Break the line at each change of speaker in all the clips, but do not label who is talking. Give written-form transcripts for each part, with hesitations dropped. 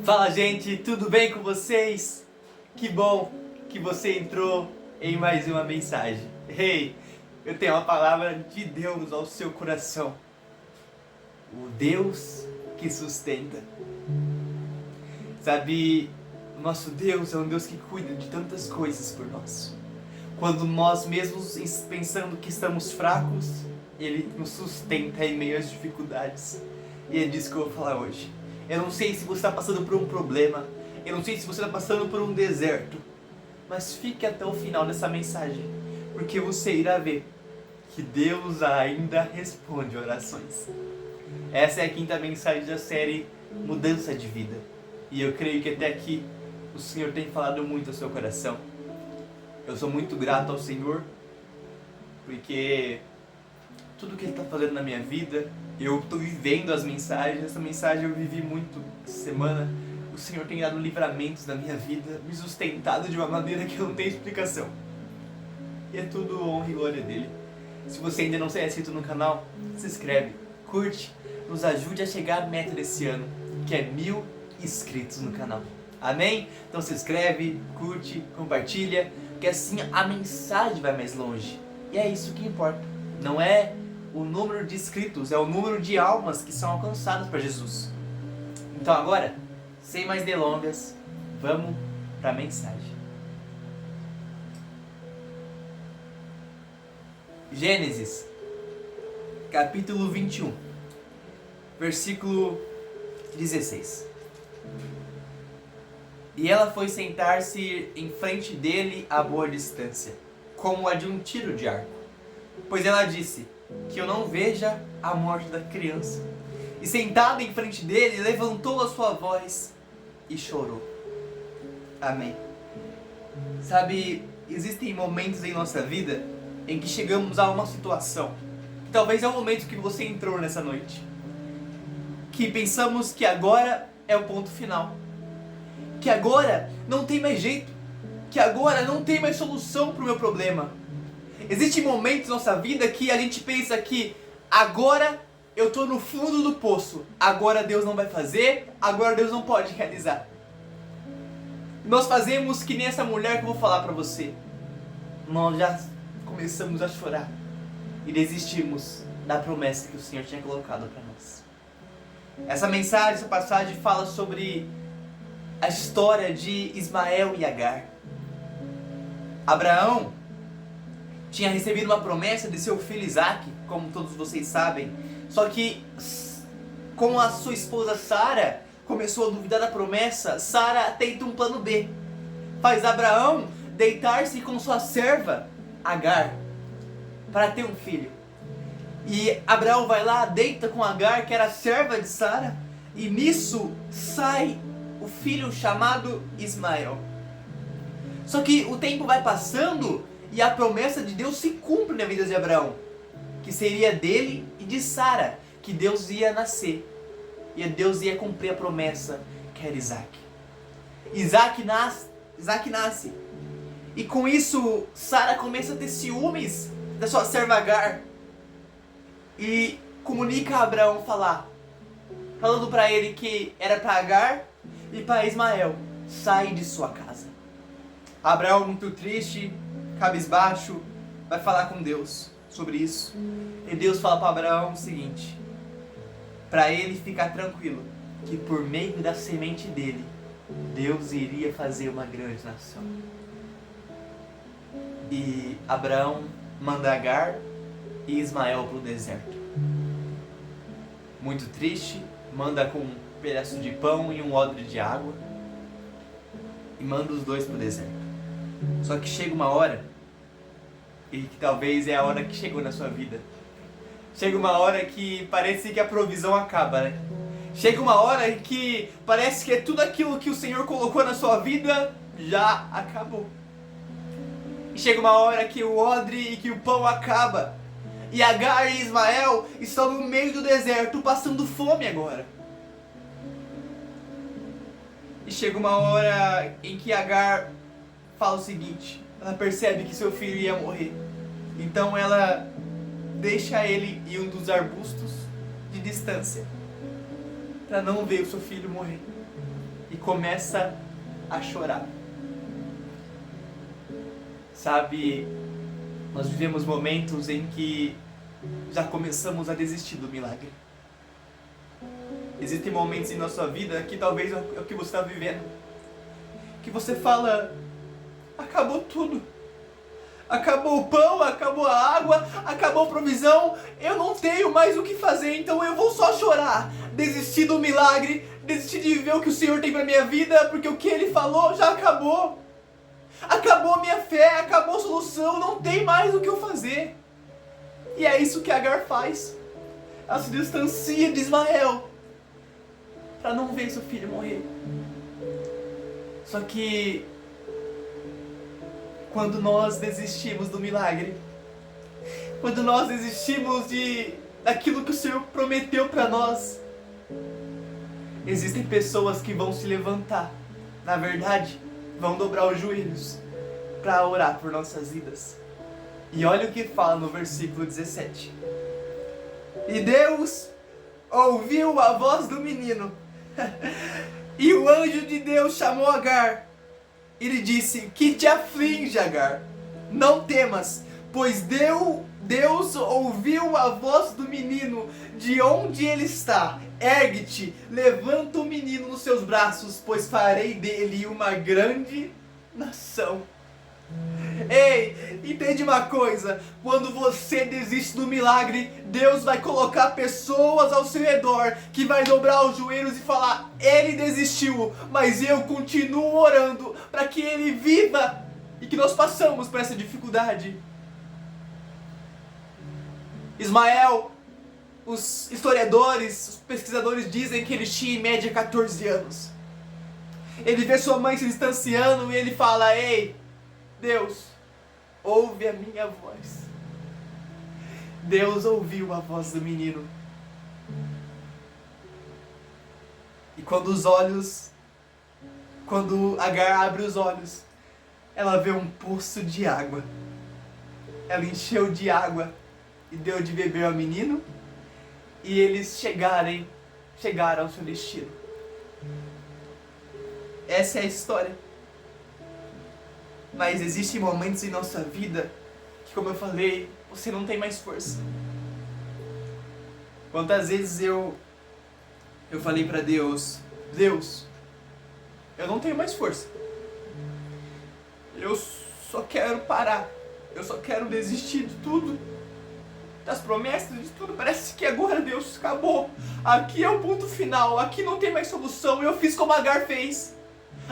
Fala, gente, tudo bem com vocês? Que bom que você entrou em mais uma mensagem. Ei, eu tenho uma palavra de Deus ao seu coração. O Deus que sustenta. Sabe, o nosso Deus é um Deus que cuida de tantas coisas por nós. Quando nós mesmos pensando que estamos fracos, Ele nos sustenta em meio às dificuldades. E é disso que eu vou falar hoje. Eu não sei se você está passando por um problema, eu não sei se você está passando por um deserto, mas fique até o final dessa mensagem, porque você irá ver que Deus ainda responde orações. Essa é a quinta mensagem da série Mudança de Vida, e eu creio que até aqui o Senhor tem falado muito ao seu coração. Eu sou muito grato ao Senhor, porque tudo que Ele está fazendo na minha vida, eu estou vivendo as mensagens. Essa mensagem eu vivi muito essa semana. O Senhor tem dado livramentos na minha vida, me sustentado de uma maneira que eu não tenho explicação. E é tudo honra e glória dele. Se você ainda não se é inscrito no canal, se inscreve, curte, nos ajude a chegar à meta desse ano, que é 1000 inscritos no canal. Amém? Então se inscreve, curte, compartilha, que assim a mensagem vai mais longe. E é isso que importa. Não é o número de inscritos, é o número de almas que são alcançadas para Jesus. Então agora, sem mais delongas, vamos para a mensagem. Gênesis, capítulo 21, versículo 16. E ela foi sentar-se em frente dele a boa distância, como a de um tiro de arco, pois ela disse: que eu não veja a morte da criança. E sentada em frente dele, levantou a sua voz e chorou. Amém. Sabe, existem momentos em nossa vida em que chegamos a uma situação, que talvez é o momento que você entrou nessa noite, que pensamos que agora é o ponto final, que agora não tem mais jeito, que agora não tem mais solução para o meu problema. Existem momentos na nossa vida que a gente pensa que agora eu estou no fundo do poço, agora Deus não vai fazer, agora Deus não pode realizar. Nós fazemos que nem essa mulher que eu vou falar para você. Nós já começamos a chorar e desistimos da promessa que o Senhor tinha colocado para nós. Essa mensagem, essa passagem fala sobre a história de Ismael e Agar. Abraão tinha recebido uma promessa de seu filho Isaac, como todos vocês sabem. Só que, com a sua esposa Sara começou a duvidar da promessa, Sara tenta um plano B. Faz Abraão deitar-se com sua serva Agar para ter um filho. E Abraão vai lá, deita com Agar, que era serva de Sara, e nisso sai o filho chamado Ismael. Só que o tempo vai passando e a promessa de Deus se cumpre na vida de Abraão, que seria dele e de Sara, que Deus ia nascer. E Deus ia cumprir a promessa, que era Isaac. Isaac nasce. E com isso, Sara começa a ter ciúmes da sua serva Agar. E comunica a Abraão falando para ele que era para Agar e para Ismael sair de sua casa. Abraão, muito triste, cabisbaixo, vai falar com Deus sobre isso. E Deus fala para Abraão o seguinte: para ele ficar tranquilo, que por meio da semente dele, Deus iria fazer uma grande nação. E Abraão manda Agar e Ismael para o deserto. Muito triste, manda com um pedaço de pão e um odre de água, e manda os dois para o deserto. Só que chega uma hora, e que talvez é a hora que chegou na sua vida. Chega uma hora que parece que a provisão acaba, né? Chega uma hora em que parece que tudo aquilo que o Senhor colocou na sua vida já acabou. E chega uma hora que o odre e que o pão acaba. E Agar e Ismael estão no meio do deserto, passando fome agora. E chega uma hora em que Agar fala o seguinte: ela percebe que seu filho ia morrer. Então ela deixa ele em um dos arbustos de distância, para não ver o seu filho morrer. e começa a chorar. Sabe, nós vivemos momentos em que já começamos a desistir do milagre. Existem momentos em nossa vida que talvez é o que você está vivendo, que você fala, acabou tudo. Acabou o pão, acabou a água, acabou a provisão, eu não tenho mais o que fazer, então eu vou só chorar. Desistir do milagre, desistir de viver o que o Senhor tem pra minha vida, porque o que Ele falou já acabou. Acabou a minha fé, acabou a solução, não tem mais o que eu fazer. E é isso que Agar faz. Ela se distancia de Ismael para não ver seu filho morrer. Só que quando nós desistimos do milagre, quando nós desistimos daquilo que o Senhor prometeu para nós, existem pessoas que vão se levantar, na verdade, vão dobrar os joelhos para orar por nossas vidas. E olha o que fala no versículo 17. E Deus ouviu a voz do menino, e o anjo de Deus chamou Agar. Ele disse, que te aflige, Agar, não temas, pois Deus ouviu a voz do menino de onde ele está. Ergue-te, levanta o menino nos seus braços, pois farei dele uma grande nação. Ei, entende uma coisa, quando você desiste do milagre, Deus vai colocar pessoas ao seu redor que vai dobrar os joelhos e falar, ele desistiu, mas eu continuo orando para que ele viva e que nós passamos por essa dificuldade. Ismael, os historiadores, os pesquisadores dizem que ele tinha em média 14 anos. Ele vê sua mãe se distanciando e ele fala, ei, Deus, ouve a minha voz. Deus ouviu a voz do menino. E quando Agar abre os olhos, ela vê um poço de água. Ela encheu de água e deu de beber ao menino. E eles chegaram ao seu destino. Essa é a história. Mas existem momentos em nossa vida que, como eu falei, você não tem mais força. Quantas vezes eu falei pra Deus, Deus, eu não tenho mais força. Eu só quero parar. Eu só quero desistir de tudo. Das promessas, de tudo. Parece que agora, Deus, acabou. Aqui é o ponto final. Aqui não tem mais solução. Eu fiz como Agar fez.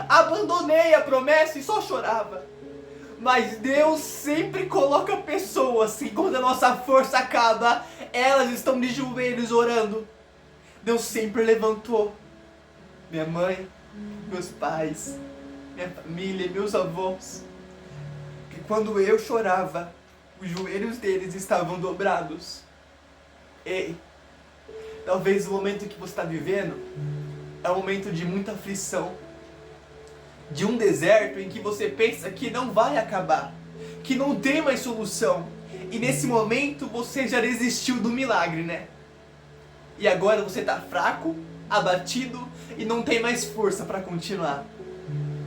Abandonei a promessa e só chorava. Mas Deus sempre coloca pessoas que, quando a nossa força acaba, elas estão de joelhos orando. Deus sempre levantou minha mãe, meus pais, minha família, meus avós, que quando eu chorava, os joelhos deles estavam dobrados. Ei, talvez o momento que você está vivendo é um momento de muita aflição, de um deserto em que você pensa que não vai acabar, que não tem mais solução. E nesse momento você já desistiu do milagre, né? E agora você está fraco, abatido e não tem mais força para continuar.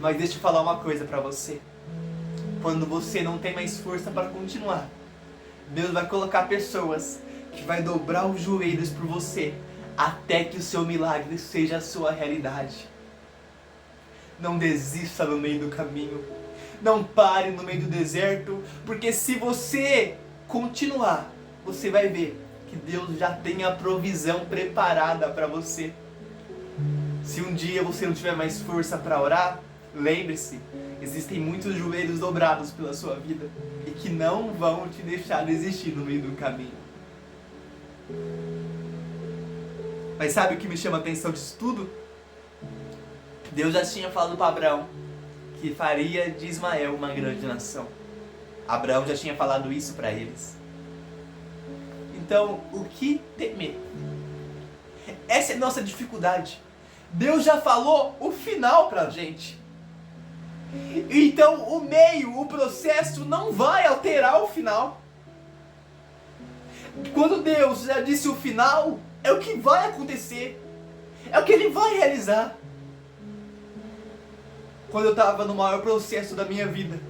Mas deixa eu falar uma coisa para você. Quando você não tem mais força para continuar, Deus vai colocar pessoas que vai dobrar os joelhos por você até que o seu milagre seja a sua realidade. Não desista no meio do caminho. Não pare no meio do deserto, porque se você continuar, você vai ver que Deus já tem a provisão preparada para você. Se um dia você não tiver mais força para orar, lembre-se, existem muitos joelhos dobrados pela sua vida e que não vão te deixar desistir no meio do caminho. Mas sabe o que me chama a atenção disso tudo? Deus já tinha falado para Abraão que faria de Ismael uma grande nação. Abraão já tinha falado isso para eles. Então, o que temer? Essa é a nossa dificuldade. Deus já falou o final pra gente. Então, o meio, o processo não vai alterar o final. Quando Deus já disse o final, é o que vai acontecer. É o que Ele vai realizar. quando eu estava no maior processo da minha vida,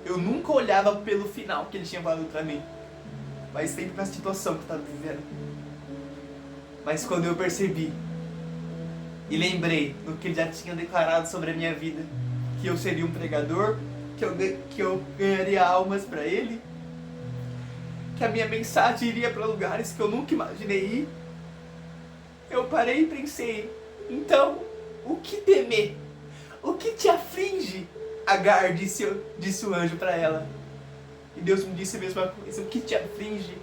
eu nunca olhava pelo final que ele tinha falado para mim, mas sempre na situação que eu estava vivendo. Mas quando eu percebi e lembrei do que ele já tinha declarado sobre a minha vida, que eu seria um pregador, que eu ganharia almas para ele, que a minha mensagem iria para lugares que eu nunca imaginei ir, eu parei e pensei, então, o que temer? O que te aflige? Agar, disse o anjo para ela. E Deus me disse a mesma coisa, o que te aflige?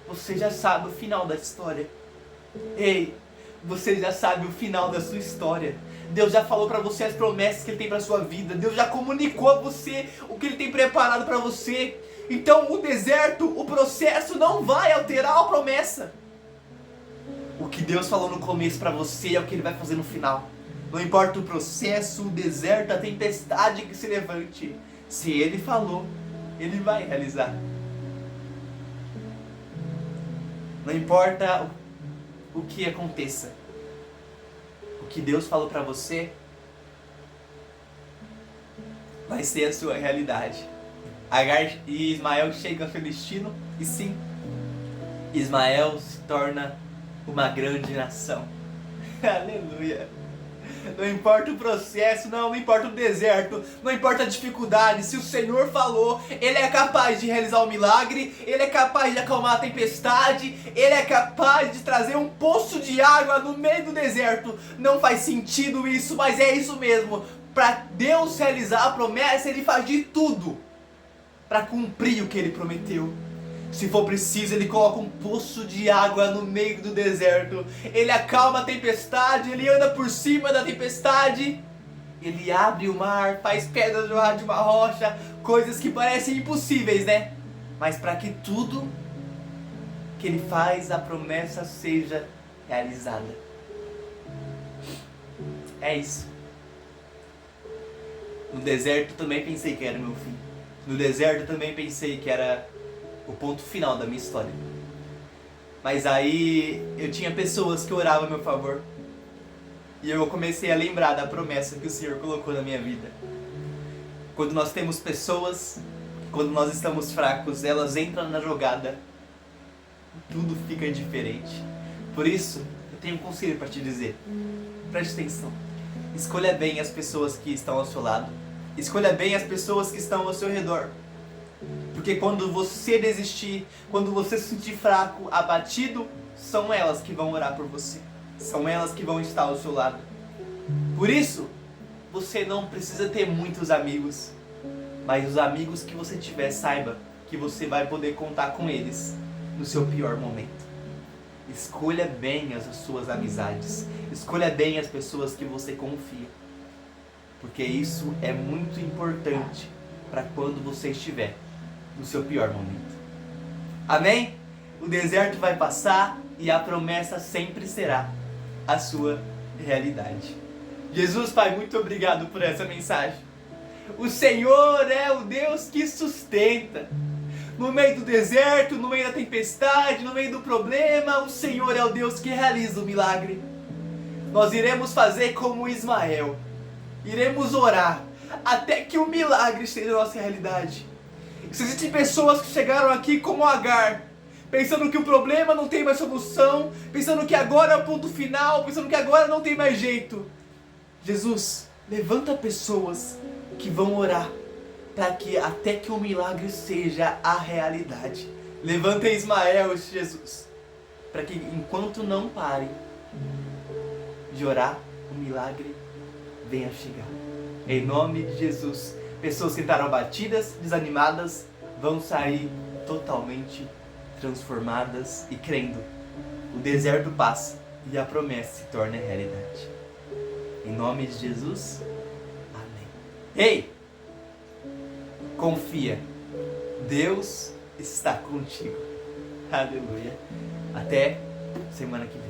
Você já sabe o final da história. Ei, você já sabe o final da sua história. Deus já falou para você as promessas que Ele tem para sua vida. Deus já comunicou a você o que Ele tem preparado para você. Então o deserto, o processo não vai alterar a promessa. O que Deus falou no começo para você é o que Ele vai fazer no final. Não importa o processo, o deserto, a tempestade que se levante. Se Ele falou, Ele vai realizar. Não importa o que aconteça. O que Deus falou para você vai ser a sua realidade. Agar e Ismael chegam ao seu destino e sim, Ismael se torna uma grande nação. Aleluia. Não importa o processo, não importa o deserto, não importa a dificuldade, se o Senhor falou, Ele é capaz de realizar o milagre, Ele é capaz de acalmar a tempestade, Ele é capaz de trazer um poço de água no meio do deserto. Não faz sentido isso, mas é isso mesmo. Para Deus realizar a promessa, Ele faz de tudo para cumprir o que Ele prometeu. Se for preciso, Ele coloca um poço de água no meio do deserto. Ele acalma a tempestade, Ele anda por cima da tempestade. Ele abre o mar, faz pedras jorrar de uma rocha, coisas que parecem impossíveis, né? Mas para que tudo que Ele faz, a promessa seja realizada. É isso. No deserto também pensei que era o meu fim. No deserto também pensei que era o ponto final da minha história. Mas aí eu tinha pessoas que oravam a meu favor. E eu comecei a lembrar da promessa que o Senhor colocou na minha vida. Quando nós temos pessoas, quando nós estamos fracos, elas entram na jogada, tudo fica diferente. Por isso, eu tenho um conselho para te dizer. Preste atenção. Escolha bem as pessoas que estão ao seu lado. Escolha bem as pessoas que estão ao seu redor. Porque quando você desistir, quando você se sentir fraco, abatido, são elas que vão orar por você. São elas que vão estar ao seu lado. Por isso, você não precisa ter muitos amigos. Mas os amigos que você tiver, saiba que você vai poder contar com eles no seu pior momento. Escolha bem as suas amizades. Escolha bem as pessoas que você confia. Porque isso é muito importante para quando você estiver no seu pior momento. Amém? O deserto vai passar e a promessa sempre será a sua realidade. Jesus, Pai, muito obrigado por essa mensagem. O Senhor é o Deus que sustenta. No meio do deserto, no meio da tempestade, no meio do problema, o Senhor é o Deus que realiza o milagre. Nós iremos fazer como Ismael. Iremos orar até que o milagre seja a nossa realidade. Se existem pessoas que chegaram aqui como Agar, pensando que o problema não tem mais solução, pensando que agora é o ponto final, pensando que agora não tem mais jeito. Jesus, levanta pessoas que vão orar para que até que o milagre seja a realidade. Levanta Ismael, Jesus, para que enquanto não parem de orar, o milagre venha chegar. Em nome de Jesus. Pessoas que entraram abatidas, desanimadas, vão sair totalmente transformadas e crendo. O deserto passa e a promessa se torna realidade. Em nome de Jesus, amém. Ei! Confia. Deus está contigo. Aleluia. Até semana que vem.